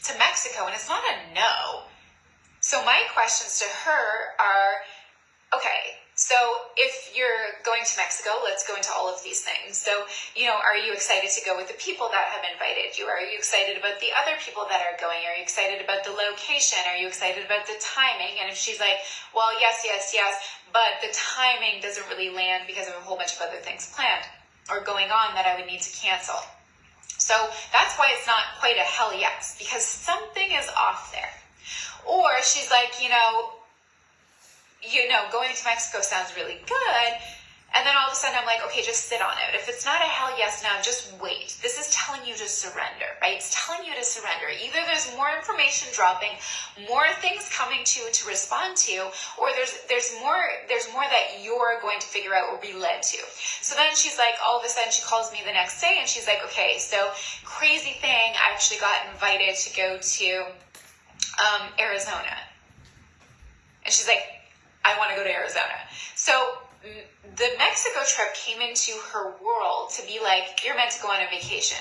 to Mexico, and it's not a no. So my questions to her are, okay, so if you're going to Mexico, let's go into all of these things. So, are you excited to go with the people that have invited you? Are you excited about the other people that are going? Are you excited about the location? Are you excited about the timing? And if she's like, well, yes, but the timing doesn't really land because of a whole bunch of other things planned or going on that I would need to cancel. So that's why it's not quite a hell yes, because something is off there. Or she's like, going to Mexico sounds really good. And then all of a sudden I'm like, okay, just sit on it. If it's not a hell yes now, just wait. This is telling you to surrender, right? It's telling you to surrender. Either there's more information dropping, more things coming to respond to, or there's more that you're going to figure out or be led to. So then she's like, all of a sudden she calls me the next day and she's like, okay, so crazy thing, I actually got invited to go to Arizona. And she's like, I want to go to Arizona. So the Mexico trip came into her world to be like, you're meant to go on a vacation.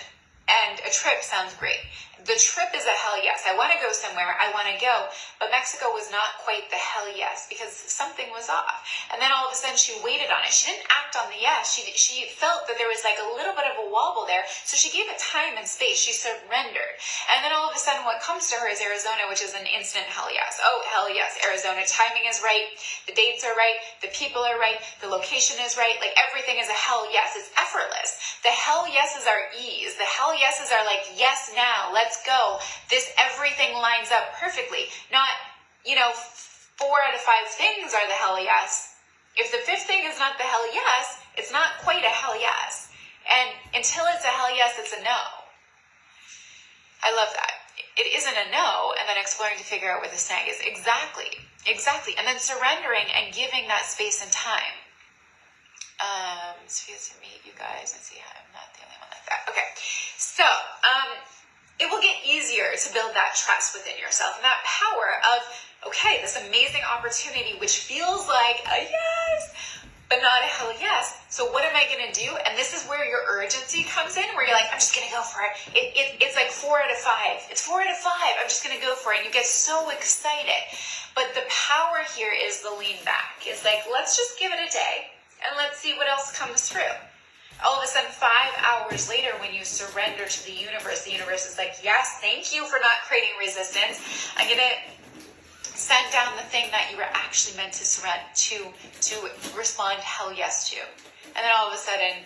And a trip sounds great. The trip is a hell yes. I want to go somewhere. I want to go. But Mexico was not quite the hell yes because something was off. And then all of a sudden she waited on it. She didn't act on the yes. She felt that there was like a little bit of a wobble there. So she gave it time and space. She surrendered. And then all of a sudden what comes to her is Arizona, which is an instant hell yes. Oh, hell yes. Arizona. Timing is right. The dates are right. The people are right. The location is right. Like everything is a hell yes. It's effortless. The hell yeses are ease. The hell yeses are like, yes, now, let's go. Everything lines up perfectly. Not, 4 out of 5 things are the hell yes. If the 5th thing is not the hell yes, it's not quite a hell yes. And until it's a hell yes, it's a no. I love that. It isn't a no, and then exploring to figure out where the snag is. Exactly. And then surrendering and giving that space and time. It's feels to meet you guys and see how I'm not the only one like that. Okay. So, it will get easier to build that trust within yourself and that power of, okay, this amazing opportunity, which feels like a yes, but not a hell yes. So what am I going to do? And this is where your urgency comes in, where you're like, I'm just going to go for it. It's like 4 out of 5. It's 4 out of 5. I'm just going to go for it. And you get so excited. But the power here is the lean back. It's like, let's just give it a day and let's see what else comes through. All of a sudden, 5 hours later, when you surrender to the universe is like, yes, thank you for not creating resistance. I'm going to send down the thing that you were actually meant to surrender to respond hell yes to. And then all of a sudden,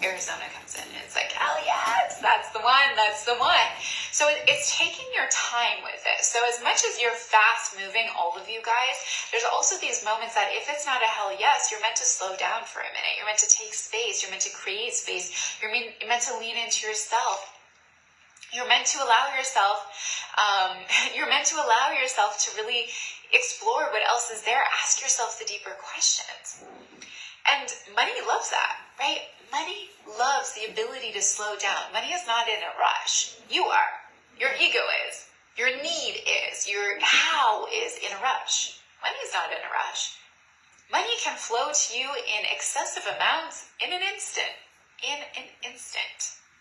Arizona comes in and it's like, hell yes, that's the one. So it's taking your time with it. So as much as you're fast moving, all of you guys, there's also these moments that if it's not a hell yes, you're meant to slow down for a minute. You're meant to take space. You're meant to create space. You're meant to lean into yourself. You're meant to allow yourself, to really explore what else is there. Ask yourself the deeper questions. And money loves that, right? Money loves the ability to slow down. Money is not in a rush. You are. Your ego is. Your need is. Your how is in a rush. Money is not in a rush. Money can flow to you in excessive amounts in an instant.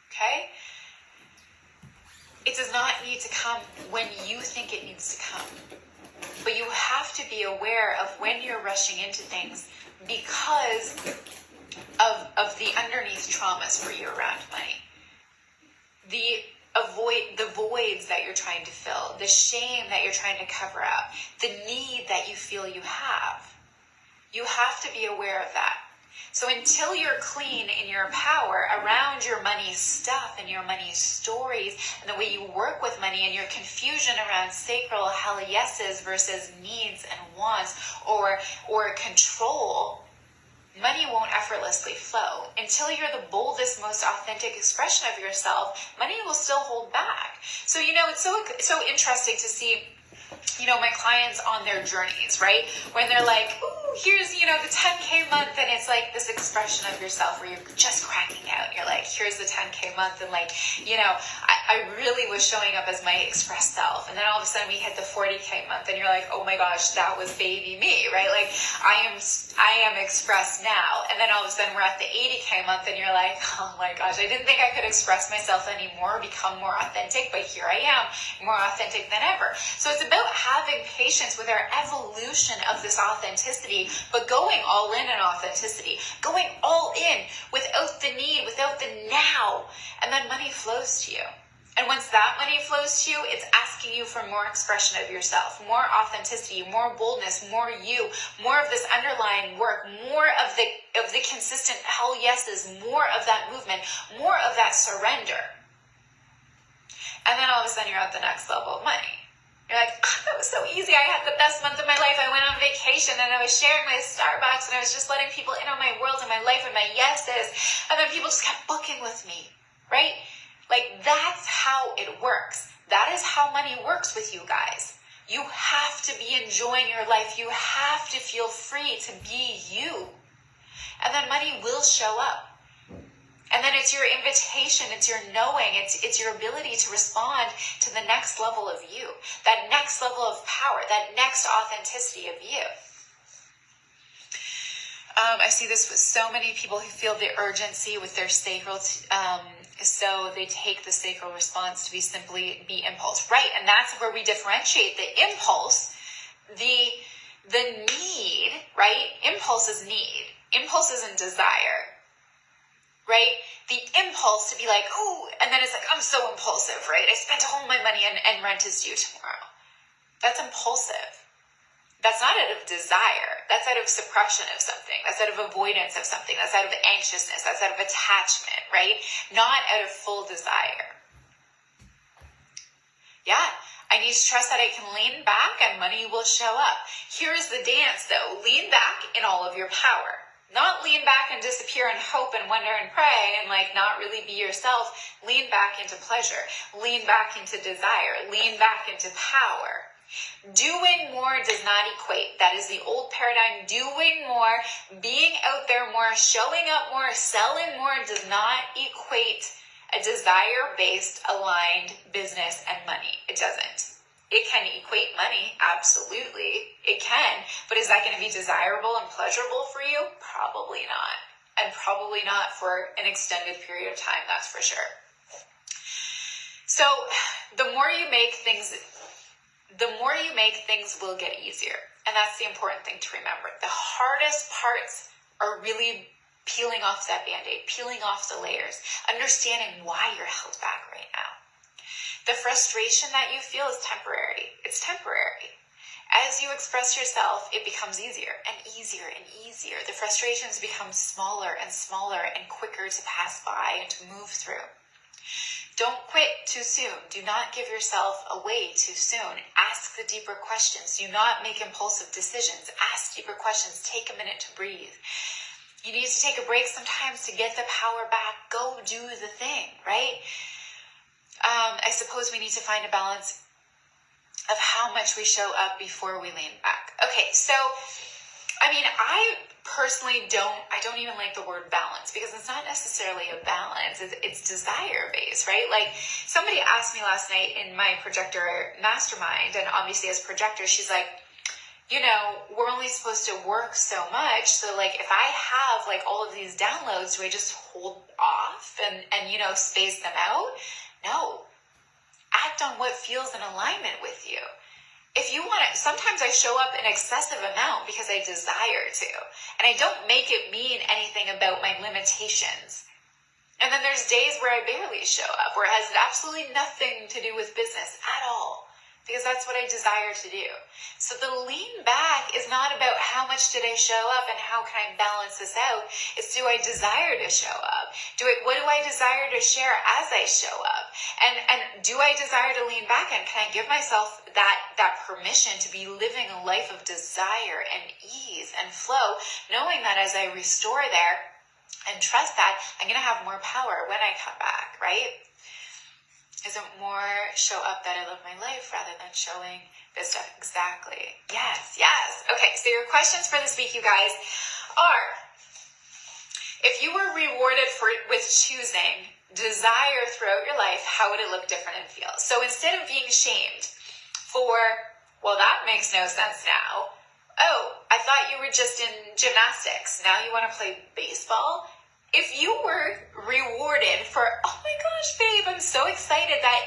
Okay? It does not need to come when you think it needs to come. But you have to be aware of when you're rushing into things because of of the underneath traumas for you around money. The voids that you're trying to fill, the shame that you're trying to cover up, the need that you feel you have. You have to be aware of that. So until you're clean in your power around your money stuff and your money stories and the way you work with money and your confusion around sacral hell yeses versus needs and wants or control, money won't effortlessly flow. Until you're the boldest, most authentic expression of yourself, money will still hold back. So, it's so interesting to see, my clients on their journeys, right? When they're like, ooh, here's, the 10K month, and it's like this expression of yourself where you're just cracking out. You're like, here's the 10K month, and like, I really was showing up as my express self. And then all of a sudden we hit the 40K month, and you're like, oh my gosh, that was baby me, right? Like, I am expressed now. And then all of a sudden we're at the 80K month, and you're like, oh my gosh, I didn't think I could express myself anymore, become more authentic, but here I am, more authentic than ever. So it's about having patience with our evolution of this authenticity, but going all in authenticity, going all in without the need, without the now, and then money flows to you. And once that money flows to you, it's asking you for more expression of yourself, more authenticity, more boldness, more you, more of this underlying work, more of the consistent hell yeses, more of that movement, more of that surrender. And then all of a sudden you're at the next level of money. You're like, that was so easy. I had the best month of my life. I went on vacation and I was sharing my Starbucks and I was just letting people in on my world and my life and my yeses. And then people just kept booking with me, right? Like, that's how it works. That is how money works with you guys. You have to be enjoying your life. You have to feel free to be you. And then money will show up. And then it's your invitation, it's your knowing, it's your ability to respond to the next level of you, that next level of power, that next authenticity of you. I see this with so many people who feel the urgency with their sacral, so they take the sacral response to be impulse. Right, and that's where we differentiate the impulse, the need, right? Impulse is need. Impulse isn't desire. Right? The impulse to be like, ooh, and then it's like, I'm so impulsive, right? I spent all my money and rent is due tomorrow. That's impulsive. That's not out of desire. That's out of suppression of something. That's out of avoidance of something. That's out of anxiousness. That's out of attachment, right? Not out of full desire. Yeah. I need to trust that I can lean back and money will show up. Here's the dance though. Lean back in all of your power. Not lean back and disappear and hope and wonder and pray and like not really be yourself. Lean back into pleasure. Lean back into desire. Lean back into power. Doing more does not equate. That is the old paradigm. Doing more, being out there more, showing up more, selling more does not equate a desire-based aligned business and money. It doesn't. It can equate money, absolutely. It can, but is that going to be desirable and pleasurable for you? Probably not. And probably not for an extended period of time, that's for sure. So the more you make things will get easier. And that's the important thing to remember. The hardest parts are really peeling off that Band-Aid, peeling off the layers, understanding why you're held back right now. The frustration that you feel is temporary. It's temporary. As you express yourself, it becomes easier and easier and easier. The frustrations become smaller and smaller and quicker to pass by and to move through. Don't quit too soon. Do not give yourself away too soon. Ask the deeper questions. Do not make impulsive decisions. Ask deeper questions. Take a minute to breathe. You need to take a break sometimes to get the power back. Go do the thing, right? I suppose we need to find a balance of how much we show up before we lean back. Okay, so, I mean, I personally don't even like the word balance because it's not necessarily a balance. It's desire-based, right? Like, somebody asked me last night in my projector mastermind, and obviously as projector, she's like, we're only supposed to work so much. So like, if I have like all of these downloads, do I just hold off and space them out? No. Act on what feels in alignment with you. if you want to, sometimes I show up an excessive amount because I desire to, and I don't make it mean anything about my limitations. And then there's days where I barely show up, where it has absolutely nothing to do with business at all, because that's what I desire to do. So the lean back is not about how much did I show up and how can I balance this out. It's, do I desire to show up? What do I desire to share as I show up? And do I desire to lean back, and can I give myself that permission to be living a life of desire and ease and flow, knowing that as I restore there and trust that, I'm going to have more power when I come back, right? Is it more show up that I love my life rather than showing this stuff? Exactly. Yes. Okay, so your questions for this week, you guys, are, if you were rewarded with choosing desire throughout your life, how would it look different and feel? So instead of being shamed for, well, that makes no sense now. Oh, I thought you were just in gymnastics. Now you want to play baseball? If you were rewarded for, oh my gosh, babe, I'm so excited that,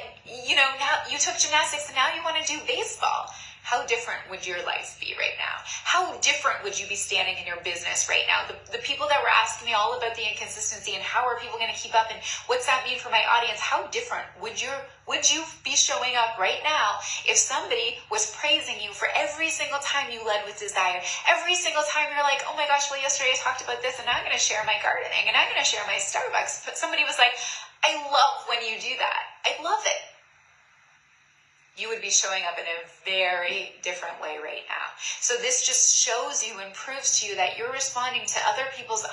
now you took gymnastics and now you want to do baseball. How different would your life be right now? How different would you be standing in your business right now? The people that were asking me all about the inconsistency and how are people going to keep up and what's that mean for my audience? How different would you be showing up right now if somebody was praising you for every single time you led with desire? Every single time you're like, oh my gosh, well, yesterday I talked about this and now I'm going to share my gardening and I'm going to share my Starbucks. But somebody was like, I love when you do that. I love it. You would be showing up in a very different way right now. So this just shows you and proves to you that you're responding to other people's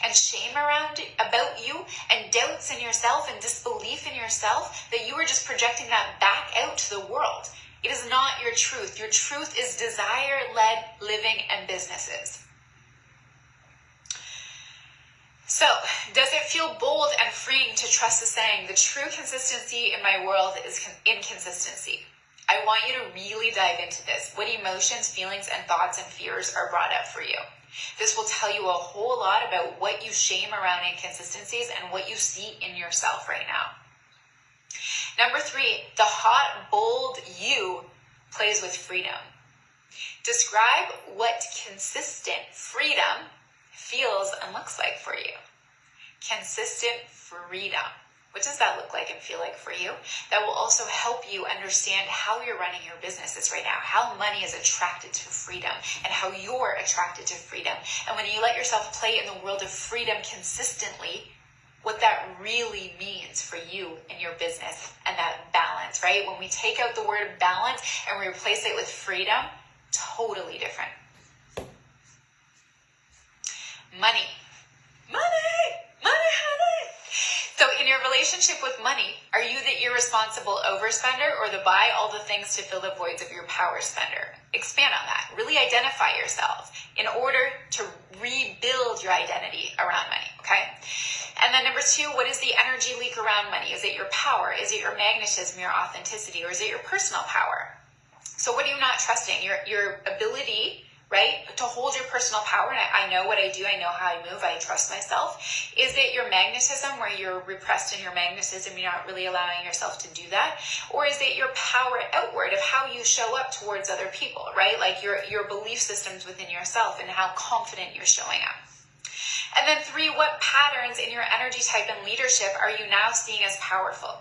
and shame about you and doubts in yourself and disbelief in yourself, that you are just projecting that back out to the world. It is not your truth. Your truth is desire-led living and businesses. So, does it feel bold and freeing to trust the saying, the true consistency in my world is inconsistency? I want you to really dive into this. What emotions, feelings, and thoughts and fears are brought up for you? This will tell you a whole lot about what you shame around inconsistencies and what you see in yourself right now. Number 3, the hot, bold you plays with freedom. Describe what consistent freedom feels and looks like for you. Consistent freedom. What does that look like and feel like for you? That will also help you understand how you're running your businesses right now, how money is attracted to freedom, and how you're attracted to freedom. And when you let yourself play in the world of freedom consistently, what that really means for you and your business and that balance, right? When we take out the word balance and we replace it with freedom, totally different. Money. So in your relationship with money, are you the irresponsible overspender or the buy all the things to fill the voids of your power spender? Expand on that. Really identify yourself in order to rebuild your identity around money, okay? And then number 2, what is the energy leak around money? Is it your power? Is it your magnetism, your authenticity, or is it your personal power? So what are you not trusting? Your ability, right, to hold your personal power, and I know what I do, I know how I move, I trust myself. Is it your magnetism, where you're repressed in your magnetism, you're not really allowing yourself to do that? Or is it your power outward of how you show up towards other people, right? Like your belief systems within yourself and how confident you're showing up. And then 3, what patterns in your energy type and leadership are you now seeing as powerful?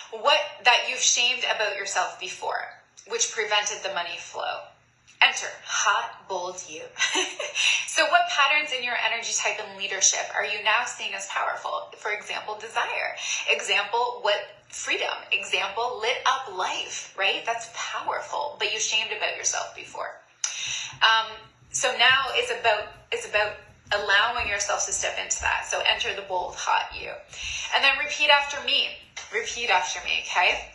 What that you've shamed about yourself before, which prevented the money flow? Enter hot, bold you. So what patterns in your energy type and leadership are you now seeing as powerful? For example, desire. Example, what freedom. Example, lit up life, right? That's powerful, but you shamed about yourself before. So now it's about allowing yourself to step into that. So enter the bold, hot you. And then repeat after me. Repeat after me, okay?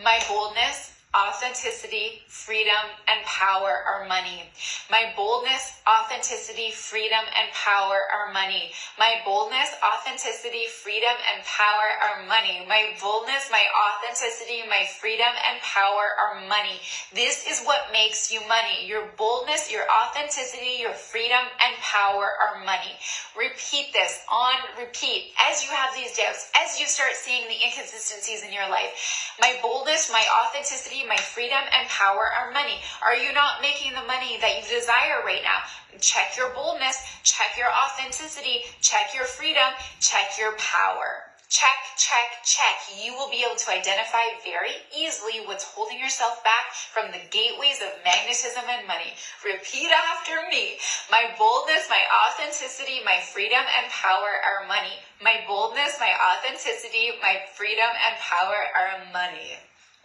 My boldness, authenticity, freedom, and power are money. My boldness, authenticity, freedom, and power are money. My boldness, authenticity, freedom, and power are money. My boldness, my authenticity, my freedom, and power are money. This is what makes you money. Your boldness, your authenticity, your freedom, and power our money. Repeat this on repeat as you have these doubts, as you start seeing the inconsistencies in your life. My boldness, my authenticity, my freedom, and power are money. Are you not making the money that you desire right now? Check your boldness, check your authenticity, check your freedom, check your power. Check, check, check. You will be able to identify very easily what's holding yourself back from the gateways of magnetism and money. Repeat after me. My boldness, my authenticity, my freedom and power are money. My boldness, my authenticity, my freedom and power are money.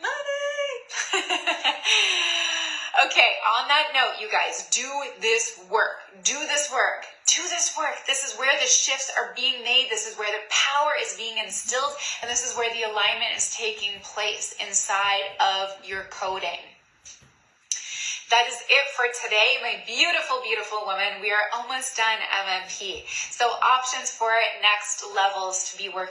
Money! Okay, on that note, you guys, do this work. Do this work. Do this work. This is where the shifts are being made. This is where the power is being instilled. And this is where the alignment is taking place inside of your coding. That is it for today, my beautiful, beautiful woman. We are almost done, MMP. So options for next levels to be working